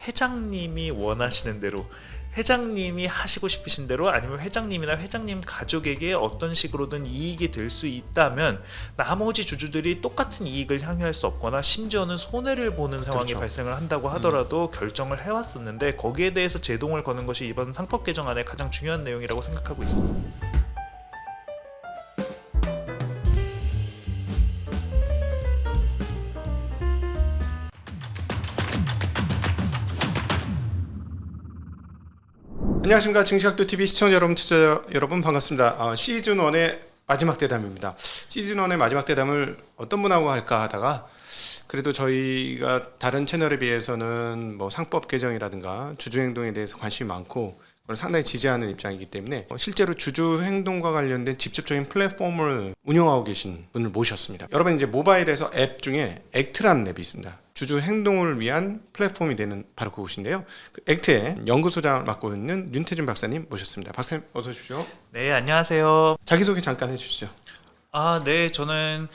회장님이 원하시는 대로, 회장님이 하시고 싶으신 대로, 아니면 회장님이나 회장님 가족에게 어떤 식으로든 이익이 될 수 있다면 나머지 주주들이 똑같은 이익을 향유할 수 없거나 심지어는 손해를 보는 상황이 그렇죠. 발생을 한다고 하더라도 결정을 해왔었는데, 거기에 대해서 제동을 거는 것이 이번 상법 개정안의 가장 중요한 내용이라고 생각하고 있습니다. 안녕하십니까. 증시학도TV 시청자 여러분, 투자자 여러분 반갑습니다. 시즌 1의 마지막 대담입니다. 시즌 1의 마지막 대담을 어떤 분하고 할까 하다가 그래도 저희가 다른 채널에 비해서는 뭐 상법 개정이라든가 주주 행동에 대해서 관심이 많고 그걸 상당히 지지하는 입장이기 때문에 실제로 주주 행동과 관련된 직접적인 플랫폼을 운영하고 계신 분을 모셨습니다. 여러분, 이제 모바일에서 앱 중에 액트라는 앱이 있습니다. 주주 행동을 위한 플랫폼이 되는 바로 그곳인데요. 그 액트의 연구소장을 맡고 있는 윤태준 박사님 모셨습니다. 박사님 어서 오십시오. 네, 안녕하세요. 자기소개 잠깐 해주시죠. 네, 저는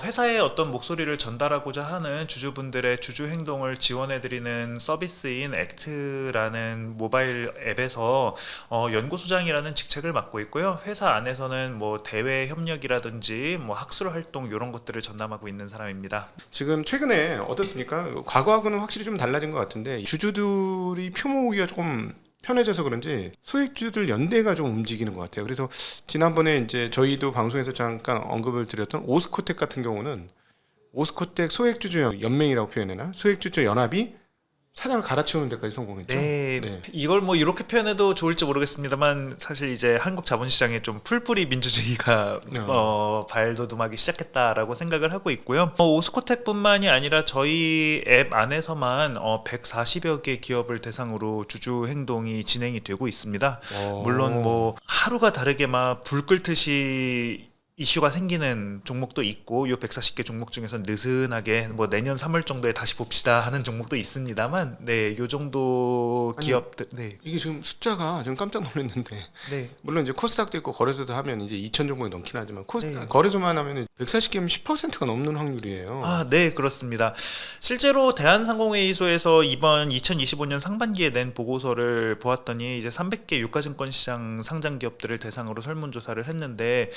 회사의 어떤 목소리를 전달하고자 하는 주주분들의 주주 행동을 지원해드리는 서비스인 액트라는 모바일 앱에서 연구소장이라는 직책을 맡고 있고요. 회사 안에서는 뭐 대외 협력이라든지 뭐 학술 활동 이런 것들을 전담하고 있는 사람입니다. 지금 최근에 어떻습니까? 과거하고는 확실히 좀 달라진 것 같은데 주주들이 표 모으기가 조금 편해져서 그런지 소액주주들 연대가 좀 움직이는 것 같아요. 그래서 지난번에 이제 저희도 방송에서 잠깐 언급을 드렸던 오스코텍 같은 경우는 오스코텍 소액주주 연맹이라고 표현해나 소액주주 연합이 사장을 갈아치우는 데까지 성공했죠. 네, 이걸 뭐 이렇게 표현해도 좋을지 모르겠습니다만 사실 이제 한국 자본시장에 좀 풀뿌리 민주주의가 발돋움하기 시작했다라고 생각을 하고 있고요. 오스코텍뿐만이 아니라 저희 앱 안에서만 140여 개 기업을 대상으로 주주 행동이 진행이 되고 있습니다. 물론 뭐 하루가 다르게 막 불 끓듯이 이슈가 생기는 종목도 있고, 요 140개 종목 중에서 느슨하게 뭐 내년 3월 정도에 다시 봅시다 하는 종목도 있습니다만, 네, 요 정도 기업들, 네. 이게 지금 숫자가 지금 깜짝 놀랐는데, 네. 물론 이제 코스닥도 있고 거래소도 하면 이제 2,000 종목이 넘긴 하지만 네. 거래소만 하면 140개면 10%가 넘는 확률이에요. 네, 그렇습니다. 실제로 대한상공회의소에서 이번 2025년 상반기에 낸 보고서를 보았더니 이제 300개 유가증권 시장 상장 기업들을 대상으로 설문조사를 했는데,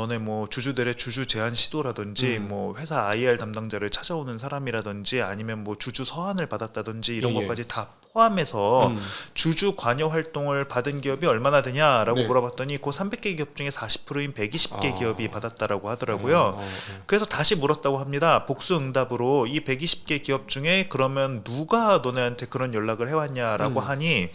너네 뭐 주주들의 주주 제한 시도라든지 뭐 회사 IR 담당자를 찾아오는 사람이라든지 아니면 뭐 주주 서한을 받았다든지 이런 것까지 다 포함해서 주주 관여 활동을 받은 기업이 얼마나 되냐라고 물어봤더니 그 300개 기업 중에 40%인 120개 기업이 받았다라고 하더라고요. 그래서 다시 물었다고 합니다. 복수 응답으로 이 120개 기업 중에 그러면 누가 너네한테 그런 연락을 해왔냐라고 하니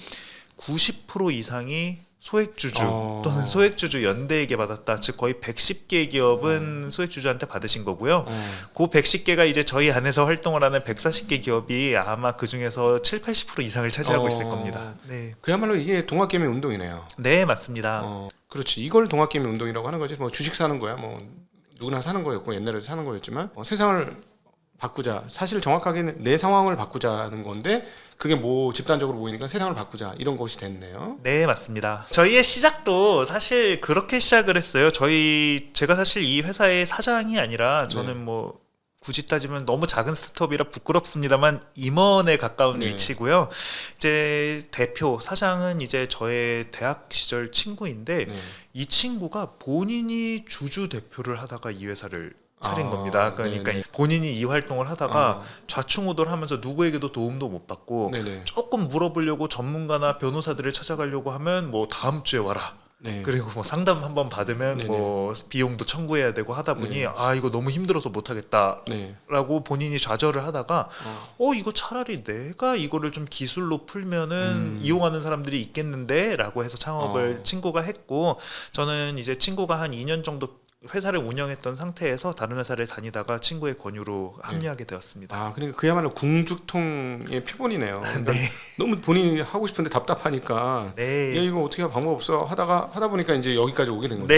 90% 이상이 소액주주 또는 소액주주 연대에게 받았다. 즉 거의 110개 기업은 소액주주한테 받으신 거고요. 그 110개가 이제 저희 안에서 활동을 하는 140개 기업이 아마 그 중에서 7, 80% 이상을 차지하고 있을 겁니다. 네. 그야말로 이게 동학개미 운동이네요. 네, 맞습니다. 그렇지. 이걸 동학개미 운동이라고 하는 거지. 뭐 주식 사는 거야. 뭐 누구나 사는 거였고 옛날에 사는 거였지만 세상을 바꾸자. 사실 정확하게는 내 상황을 바꾸자는 건데 그게 뭐 집단적으로 보이니까 세상을 바꾸자 이런 것이 됐네요. 네, 맞습니다. 저희의 시작도 사실 그렇게 시작을 했어요. 제가 사실 이 회사의 사장이 아니라 저는 뭐 굳이 따지면 너무 작은 스타트업이라 부끄럽습니다만 임원에 가까운 위치고요. 이제 대표, 사장은 이제 저의 대학 시절 친구인데 이 친구가 본인이 주주 대표를 하다가 이 회사를 차린 겁니다. 그러니까 본인이 이 활동을 하다가 좌충우돌하면서 누구에게도 도움도 못 받고 조금 물어보려고 전문가나 변호사들을 찾아가려고 하면 뭐 다음 주에 와라. 그리고 뭐 상담 한번 받으면 뭐 비용도 청구해야 되고 하다 보니 이거 너무 힘들어서 못하겠다라고 본인이 좌절을 하다가 이거 차라리 내가 이거를 좀 기술로 풀면은 이용하는 사람들이 있겠는데라고 해서 창업을 친구가 했고, 저는 이제 친구가 한 2년 정도 회사를 운영했던 상태에서 다른 회사를 다니다가 친구의 권유로 합류하게 되었습니다. 그러니까 그야말로 궁죽통의 표본이네요. 그러니까 너무 본인이 하고 싶은데 답답하니까 야, 이거 어떻게 할 방법 없어 하다 보니까 이제 여기까지 오게 된 거죠.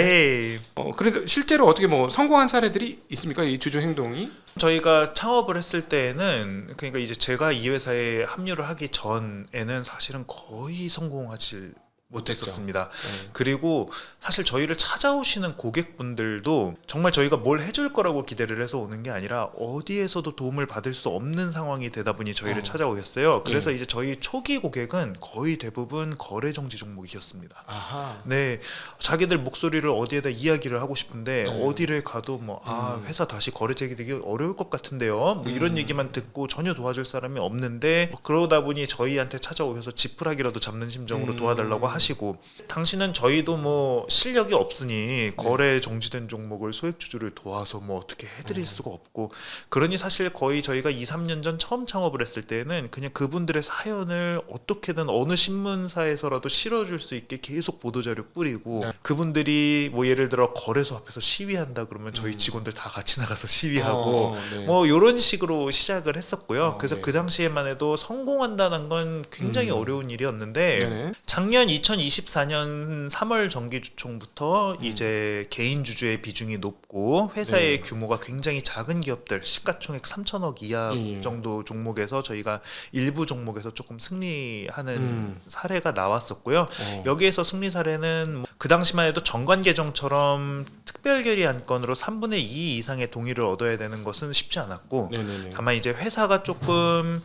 그래도 실제로 어떻게 뭐 성공한 사례들이 있습니까? 이 주주 행동이? 저희가 창업을 했을 때에는, 그러니까 이제 제가 이 회사에 합류를 하기 전에는 사실은 거의 성공하지 못했었습니다. 네. 그리고 사실 저희를 찾아오시는 고객분들도 정말 저희가 뭘 해줄 거라고 기대를 해서 오는 게 아니라 어디에서도 도움을 받을 수 없는 상황이 되다 보니 저희를 찾아오셨어요. 그래서 이제 저희 초기 고객은 거의 대부분 거래 정지 종목이셨습니다. 아하. 네, 자기들 목소리를 어디에다 이야기를 하고 싶은데 네. 어디를 가도 뭐 회사 다시 거래 재개되기 어려울 것 같은데요. 뭐 이런 얘기만 듣고 전혀 도와줄 사람이 없는데 그러다 보니 저희한테 찾아오셔서 지푸라기라도 잡는 심정으로 도와달라고 하시고 당신은 저희도 뭐 실력이 없으니 거래 정지된 종목을 소액주주를 도와서 뭐 어떻게 해드릴 수가 없고 그러니 사실 거의 저희가 2, 3년 전 처음 창업을 했을 때는 그냥 그분들의 사연을 어떻게든 어느 신문사에서라도 실어줄 수 있게 계속 보도자료 뿌리고 그분들이 뭐 예를 들어 거래소 앞에서 시위한다 그러면 저희 직원들 다 같이 나가서 시위하고 네. 뭐 이런 식으로 시작을 했었고요. 그래서 네. 그 당시에만 해도 성공한다는 건 굉장히 어려운 일이었는데 네네. 작년 2024년 3월 정기주총부터 이제 개인 주주의 비중이 높고 회사의 규모가 굉장히 작은 기업들 시가총액 3천억 이하 정도 종목에서 저희가 일부 종목에서 조금 승리하는 사례가 나왔었고요. 여기에서 승리 사례는 그 당시만 해도 정관 개정처럼 특별 결의 안건으로 3분의 2 이상의 동의를 얻어야 되는 것은 쉽지 않았고 네네네. 다만 이제 회사가 조금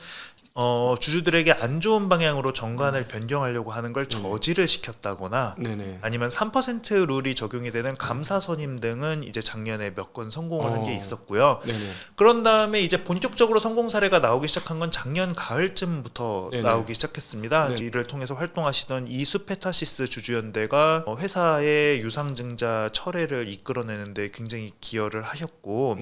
주주들에게 안 좋은 방향으로 정관을 변경하려고 하는 걸 저지를 시켰다거나 네네. 아니면 3% 룰이 적용이 되는 감사 선임 등은 이제 작년에 몇 건 성공을 한 게 있었고요. 네네. 그런 다음에 이제 본격적으로 성공 사례가 나오기 시작한 건 작년 가을쯤부터 네네. 나오기 시작했습니다. 네. 이를 통해서 활동하시던 이수페타시스 주주연대가 회사의 유상증자 철회를 이끌어내는데 굉장히 기여를 하셨고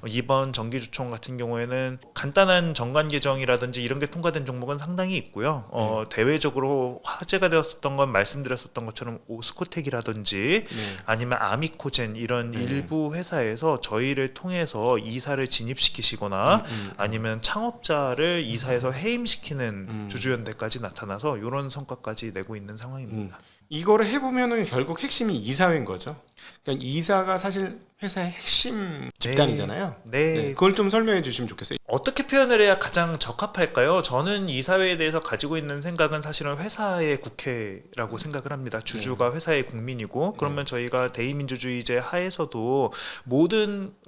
이번 정기주총 같은 경우에는 간단한 정관 개정이라든지 이런 게 통과된 종목은 상당히 있고요. 대외적으로 화제가 되었었던 건 말씀드렸었던 것처럼 오스코텍이라든지 아니면 아미코젠 이런 일부 회사에서 저희를 통해서 이사를 진입시키시거나 아니면 창업자를 이사에서 해임시키는 주주연대까지 나타나서 이런 성과까지 내고 있는 상황입니다. 이거를 해보면은 결국 핵심이 이사회인 거죠. 그러니까 이사가 사실 회사의 핵심 집단이잖아요. 네. 그걸 좀 설명해 주시면 좋겠어요. 어떻게 표현을 해야 가장 적합할까요? 저는 이사회에 대해서 가지고 있는 생각은 사실은 회사의 국회라고 생각을 합니다. 주주가 회사의 국민이고 그러면 저희가 대의민주주의제 하에서도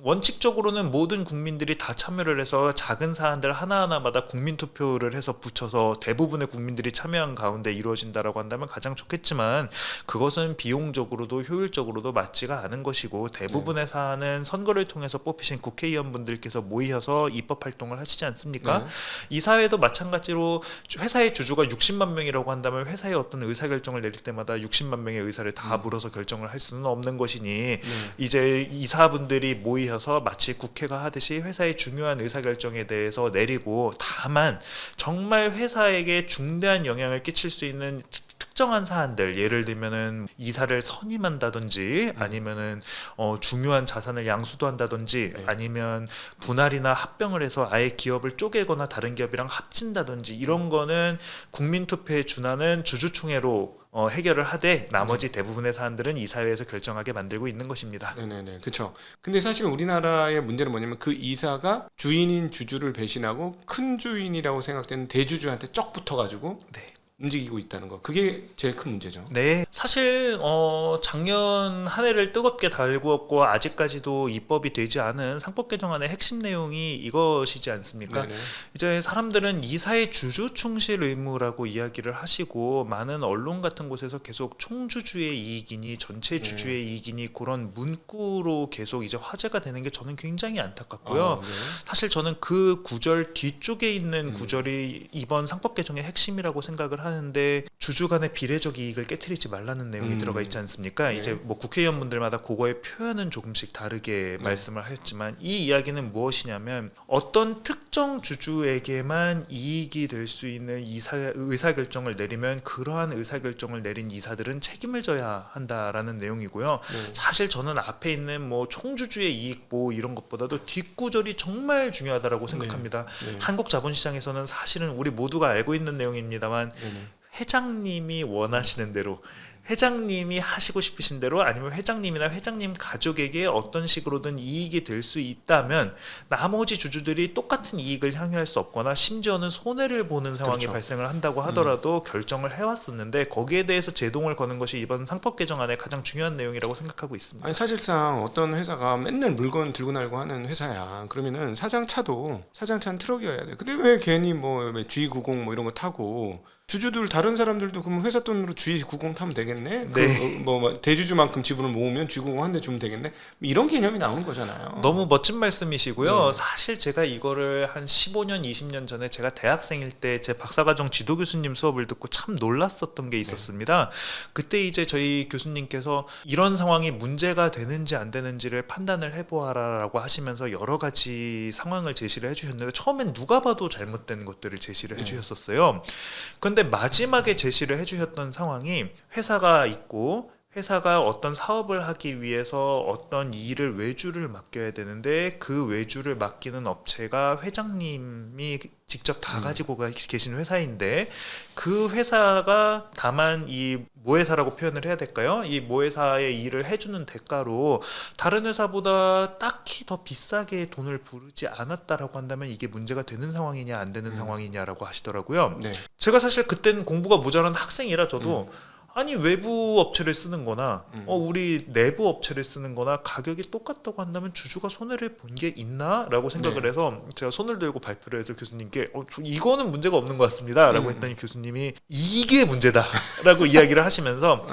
원칙적으로는 모든 국민들이 다 참여를 해서 작은 사안들 하나하나마다 국민투표를 해서 붙여서 대부분의 국민들이 참여한 가운데 이루어진다라고 한다면 가장 좋겠지만 그것은 비용적으로도 효율적으로도 맞지가 않은 것이고 대부분의 사안은 선거를 통해서 뽑히신 국회의원분들께서 모이셔서 입법 활동을 하시지 않습니까? 이사회도 마찬가지로 회사의 주주가 60만 명이라고 한다면 회사의 어떤 의사결정을 내릴 때마다 60만 명의 의사를 다 물어서 결정을 할 수는 없는 것이니 이제 이사분들이 모이셔서 마치 국회가 하듯이 회사의 중요한 의사결정에 대해서 내리고 다만 정말 회사에게 중대한 영향을 끼칠 수 있는 특정한 사안들 예를 들면은 이사를 선임한다든지 아니면은 중요한 자산을 양수도 한다든지 아니면 분할이나 합병을 해서 아예 기업을 쪼개거나 다른 기업이랑 합친다든지 이런 거는 국민투표에 준하는 주주총회로 해결을 하되 나머지 대부분의 사안들은 이사회에서 결정하게 만들고 있는 것입니다. 네네네, 그렇죠. 근데 사실 우리나라의 문제는 뭐냐면 그 이사가 주인인 주주를 배신하고 큰 주인이라고 생각되는 대주주한테 쩍 붙어가지고 움직이고 있다는 거. 그게 제일 큰 문제죠. 네, 사실 작년 한 해를 뜨겁게 달구었고 아직까지도 입법이 되지 않은 상법 개정안의 핵심 내용이 이것이지 않습니까? 네네. 이제 사람들은 이사의 주주 충실 의무라고 이야기를 하시고 많은 언론 같은 곳에서 계속 총주주의 이익이니 전체 주주의 이익이니 그런 문구로 계속 이제 화제가 되는 게 저는 굉장히 안타깝고요. 사실 저는 그 구절 뒤쪽에 있는 구절이 이번 상법 개정의 핵심이라고 생각을 하는데 주주 간의 비례적 이익을 깨트리지 말라는 내용이 들어가 있지 않습니까? 이제 뭐 국회의원분들마다 그거의 표현은 조금씩 다르게 말씀을 하셨지만 이 이야기는 무엇이냐면 어떤 특정 주주에게만 이익이 될 수 있는 의사결정을 내리면 그러한 의사결정을 내린 이사들은 책임을 져야 한다라는 내용이고요. 사실 저는 앞에 있는 뭐 총주주의 이익 뭐 이런 것보다도 뒷구절이 정말 중요하다라고 생각합니다. 한국 자본시장에서는 사실은 우리 모두가 알고 있는 내용입니다만 회장님이 원하시는 대로 회장님이 하시고 싶으신 대로 아니면 회장님이나 회장님 가족에게 어떤 식으로든 이익이 될 수 있다면 나머지 주주들이 똑같은 이익을 향유할 수 없거나 심지어는 손해를 보는 상황이 그렇죠. 발생을 한다고 하더라도 결정을 해왔었는데 거기에 대해서 제동을 거는 것이 이번 상법 개정안의 가장 중요한 내용이라고 생각하고 있습니다. 아니 사실상 어떤 회사가 맨날 물건 들고 날고 하는 회사야. 그러면은 사장차는 트럭이어야 돼. 근데 왜 괜히 뭐 G90 뭐 이런 거 타고 주주들 다른 사람들도 그럼 회사 돈으로 G90 타면 되겠네? 네. 뭐 대주주만큼 지분을 모으면 G90 한 대 주면 되겠네? 이런 개념이 나오는 거잖아요. 너무 멋진 말씀이시고요. 네. 사실 제가 이거를 한 15년, 20년 전에 제가 대학생일 때 제 박사과정 지도 교수님 수업을 듣고 참 놀랐었던 게 있었습니다. 그때 이제 저희 교수님께서 이런 상황이 문제가 되는지 안 되는지를 판단을 해보아라라고 하시면서 여러 가지 상황을 제시를 해주셨는데 처음엔 누가 봐도 잘못된 것들을 제시를 해주셨었어요. 그런데 마지막에 제시를 해주셨던 상황이 회사가 있고 회사가 어떤 사업을 하기 위해서 어떤 일을 외주를 맡겨야 되는데 그 외주를 맡기는 업체가 회장님이 직접 다 가지고 계신 회사인데 그 회사가 다만 이 모회사라고 표현을 해야 될까요? 이 모회사의 일을 해주는 대가로 다른 회사보다 딱히 더 비싸게 돈을 부르지 않았다라고 한다면 이게 문제가 되는 상황이냐 안 되는 상황이냐라고 하시더라고요. 네. 제가 사실 그땐 공부가 모자란 학생이라 저도 아니 외부 업체를 쓰는 거나 우리 내부 업체를 쓰는 거나 가격이 똑같다고 한다면 주주가 손해를 본 게 있나? 라고 생각을 네. 해서 제가 손을 들고 발표를 해서 교수님께 이거는 문제가 없는 것 같습니다 라고 했더니 교수님이 이게 문제다 라고 이야기를 하시면서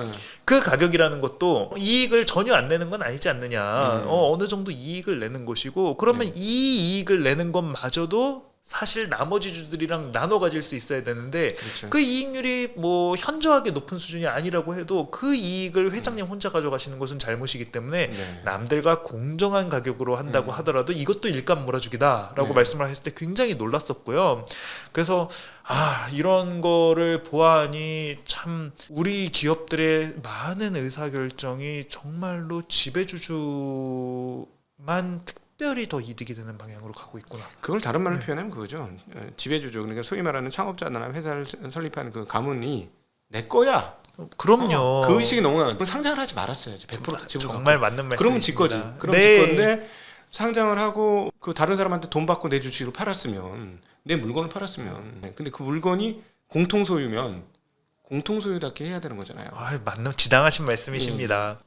그 가격이라는 것도 이익을 전혀 안 내는 건 아니지 않느냐 어느 정도 이익을 내는 것이고 그러면 이 이익을 내는 것마저도 사실 나머지 주들이랑 나눠 가질 수 있어야 되는데 그렇죠. 그 이익률이 뭐 현저하게 높은 수준이 아니라고 해도 그 이익을 회장님 혼자 가져가시는 것은 잘못이기 때문에 네. 남들과 공정한 가격으로 한다고 하더라도 이것도 일감 몰아주기다라고 네. 말씀을 하셨을 때 굉장히 놀랐었고요. 그래서 이런 거를 보아하니 참 우리 기업들의 많은 의사결정이 정말로 지배주주만 특별히 더 이득이 되는 방향으로 가고 있구나. 그걸 다른 말로 표현하면 그거죠. 지배주주, 그러니까 소위 말하는 창업자나 회사를 설립한 그 가문이 내 거야. 그럼요. 그 의식이 너무 그럼 상장을 하지 말았어야지. 100% 지분 정말 맞는 말씀이십니다. 그러면 지 거지. 그럼 네. 지 건데 상장을 하고 그 다른 사람한테 돈 받고 내 주식을 팔았으면 내 물건을 팔았으면 근데 그 물건이 공통 소유면 공통 소유답게 해야 되는 거잖아요. 맞는 지당하신 말씀이십니다.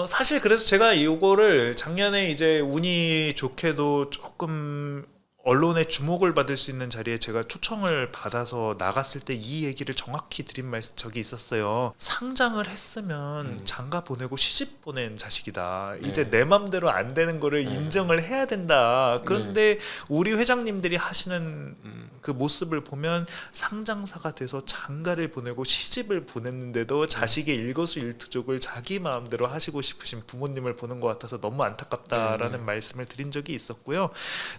사실 그래서 제가 이거를 작년에 이제 운이 좋게도 조금 언론의 주목을 받을 수 있는 자리에 제가 초청을 받아서 나갔을 때 이 얘기를 정확히 드린 적이 있었어요. 상장을 했으면 장가 보내고 시집 보낸 자식이다. 네. 이제 내 맘대로 안 되는 거를 인정을 해야 된다. 그런데 우리 회장님들이 하시는 그 모습을 보면 상장사가 돼서 장가를 보내고 시집을 보냈는데도 자식의 일거수일투족을 자기 마음대로 하시고 싶으신 부모님을 보는 것 같아서 너무 안타깝다라는 말씀을 드린 적이 있었고요.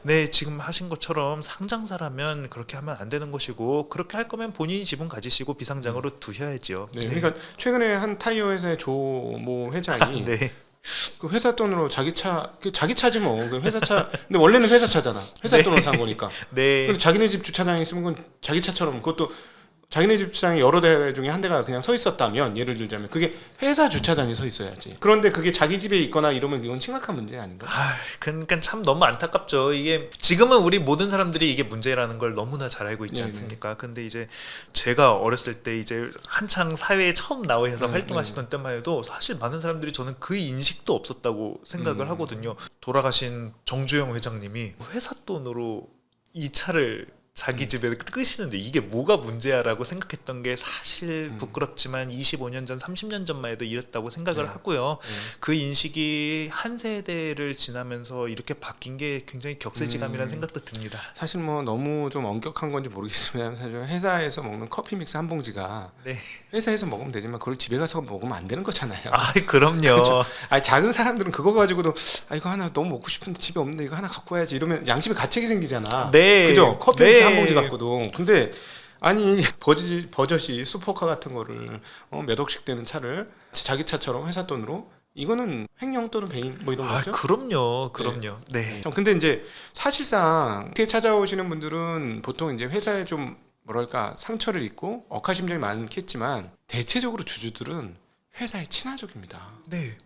네, 지금 하신 것처럼 상장사라면 그렇게 하면 안 되는 것이고 그렇게 할 거면 본인이 지분 가지시고 비상장으로 두셔야죠. 네, 그러니까 최근에 한 타이어 회사의 조모 회장이 네. 그 회사 돈으로 자기 차지 뭐. 그 회사 차. 근데 원래는 회사 차잖아. 회사 네. 돈으로 산 거니까. 네. 근데 자기네 집 주차장에 있으면 그건 자기 차처럼 그것도 자기네 집 주차장에 여러 대 중에 한 대가 그냥 서 있었다면 예를 들자면 그게 회사 주차장에 서 있어야지. 그런데 그게 자기 집에 있거나 이러면 이건 심각한 문제 아닌가? 그러니까 참 너무 안타깝죠. 이게 지금은 우리 모든 사람들이 이게 문제라는 걸 너무나 잘 알고 있지 네네. 않습니까? 근데 이제 제가 어렸을 때 이제 한창 사회에 처음 나와서 활동하시던 때만 해도 사실 많은 사람들이 저는 그 인식도 없었다고 생각을 하거든요. 돌아가신 정주영 회장님이 회사 돈으로 이 차를 자기 집에 끄시는데 이게 뭐가 문제야라고 생각했던 게 사실 부끄럽지만 25년 전, 30년 전만 해도 이랬다고 생각을 하고요. 그 인식이 한 세대를 지나면서 이렇게 바뀐 게 굉장히 격세지감이라는 생각도 듭니다. 사실 뭐 너무 좀 엄격한 건지 모르겠지만 사실 회사에서 먹는 커피 믹스 한 봉지가 네. 회사에서 먹으면 되지만 그걸 집에 가서 먹으면 안 되는 거잖아요. 그럼요. 그렇죠. 작은 사람들은 그거 가지고도 이거 하나 너무 먹고 싶은데 집에 없는데 이거 하나 갖고 와야지 이러면 양심에 가책이 생기잖아. 네. 그죠? 커피 네. 한 봉지 갖고도. 근데 아니 버젓이 슈퍼카 같은 거를 몇 억씩 되는 차를 자기 차처럼 회사 돈으로 이거는 횡령 또는 배임 뭐 이런 거죠? 그럼요. 네. 근데 이제 사실상 이렇게 찾아오시는 분들은 보통 이제 회사에 좀 뭐랄까 상처를 입고 억하심정이 많겠지만 대체적으로 주주들은 회사의 친화적입니다. 네.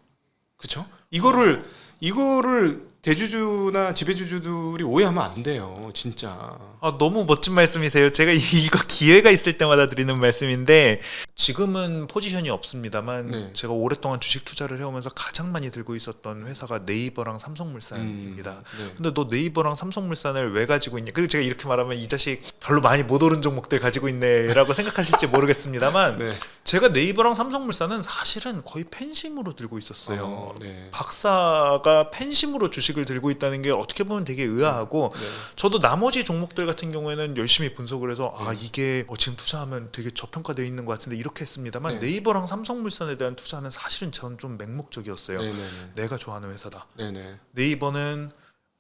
그렇죠? 이거를 대주주나 지배주주들이 오해하면 안 돼요. 진짜. 너무 멋진 말씀이세요. 제가 이거 기회가 있을 때마다 드리는 말씀인데 지금은 포지션이 없습니다만 네. 제가 오랫동안 주식 투자를 해오면서 가장 많이 들고 있었던 회사가 네이버랑 삼성물산입니다. 네. 근데 너 네이버랑 삼성물산을 왜 가지고 있냐? 그리고 제가 이렇게 말하면 이 자식 별로 많이 못 오른 종목들 가지고 있네라고 생각하실지 모르겠습니다만 네. 제가 네이버랑 삼성물산은 사실은 거의 팬심으로 들고 있었어요. 네. 박사가 팬심으로 주식을 들고 있다는 게 어떻게 보면 되게 의아하고 네. 저도 나머지 종목들 같은 경우에는 열심히 분석을 해서 이게 지금 투자하면 되게 저평가되어 있는 것 같은데 이렇게 했습니다만 네. 네이버랑 삼성물산에 대한 투자는 사실은 저는 좀 맹목적이었어요. 네. 내가 좋아하는 회사다. 네. 네이버는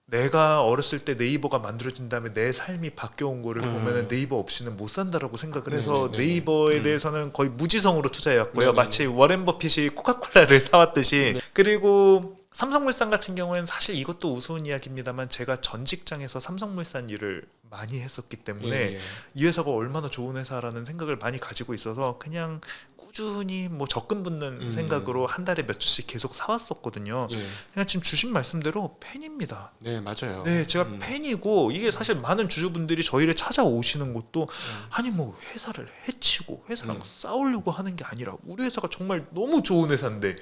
내가 어렸을 때 네이버가 만들어진 다음에 내 삶이 바뀌어온 거를 보면은 네이버 없이는 못 산다라고 생각을 해서 네네네. 네이버에 대해서는 거의 무지성으로 투자해왔고요. 네네네. 마치 워렌 버핏이 코카콜라를 사왔듯이. 그리고 삼성물산 같은 경우에는 사실 이것도 우스운 이야기입니다만 제가 전 직장에서 삼성물산 일을 많이 했었기 때문에 이 회사가 얼마나 좋은 회사라는 생각을 많이 가지고 있어서 그냥 꾸준히 뭐 적금 붙는 생각으로 한 달에 몇 주씩 계속 사왔었거든요. 그냥 지금 주신 말씀대로 팬입니다. 네, 맞아요. 네, 제가 팬이고 이게 사실 많은 주주분들이 저희를 찾아오시는 것도 아니 뭐 회사를 해치고 회사랑 싸우려고 하는 게 아니라 우리 회사가 정말 너무 좋은 회사인데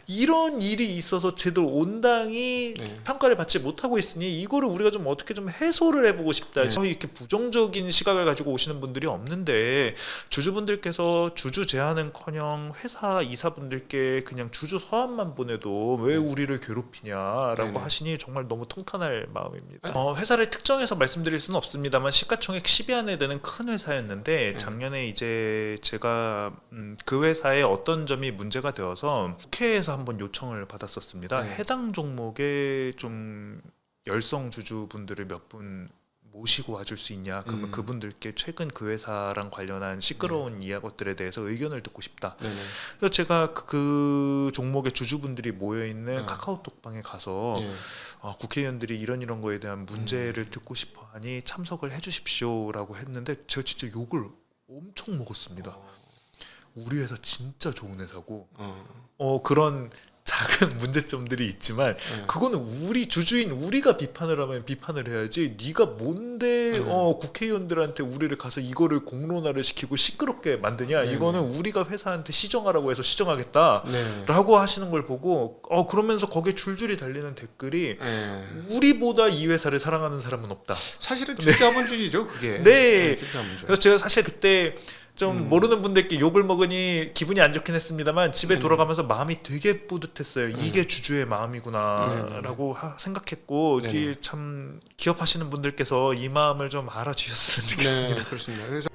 이런 일이 있어서 제대로 온당히 평가를 받지 못하고 있으니 이거를 우리가 좀 어떻게 좀 해소를 해보고 싶다. 저희 이렇게 부정적인 시각을 가지고 오시는 분들이 없는데 주주분들께서 주주 제안은커녕 회사 이사분들께 그냥 주주 서한만 보내도 왜 우리를 괴롭히냐라고 네네. 하시니 정말 너무 통탄할 마음입니다. 회사를 특정해서 말씀드릴 수는 없습니다만 시가총액 10위 안에 드는 큰 회사였는데 작년에 이제 제가 그 회사의 어떤 점이 문제가 되어서 국회에서 한번 요청을 받았었습니다. 네. 해당 종목에 좀 열성 주주분들을 몇 분 모시고 와줄 수 있냐? 그러면 그분들께 최근 그 회사랑 관련한 시끄러운 이야기들에 대해서 의견을 듣고 싶다. 그래서 제가 그 종목의 주주분들이 모여 있는 카카오톡방에 가서 국회의원들이 이런 거에 대한 문제를 듣고 싶어하니 참석을 해주십시오라고 했는데 제가 진짜 욕을 엄청 먹었습니다. 우리 회사 진짜 좋은 회사고 그런 작은 문제점들이 있지만 그거는 우리 주주인 우리가 비판을 하면 비판을 해야지 네가 뭔데 국회의원들한테 우리를 가서 이거를 공론화를 시키고 시끄럽게 만드냐. 이거는 우리가 회사한테 시정하라고 해서 시정하겠다라고 하시는 걸 보고 그러면서 거기에 줄줄이 달리는 댓글이 우리보다 이 회사를 사랑하는 사람은 없다. 사실은 주주자본주의죠, 그게. 네. 주주자본주의. 그래서 제가 사실 그때 좀 모르는 분들께 욕을 먹으니 기분이 안 좋긴 했습니다만 집에 돌아가면서 마음이 되게 뿌듯했어요. 이게 주주의 마음이구나라고 생각했고 이게 참 기업하시는 분들께서 이 마음을 좀 알아주셨으면 좋겠습니다. 네, 그렇습니다. 그래서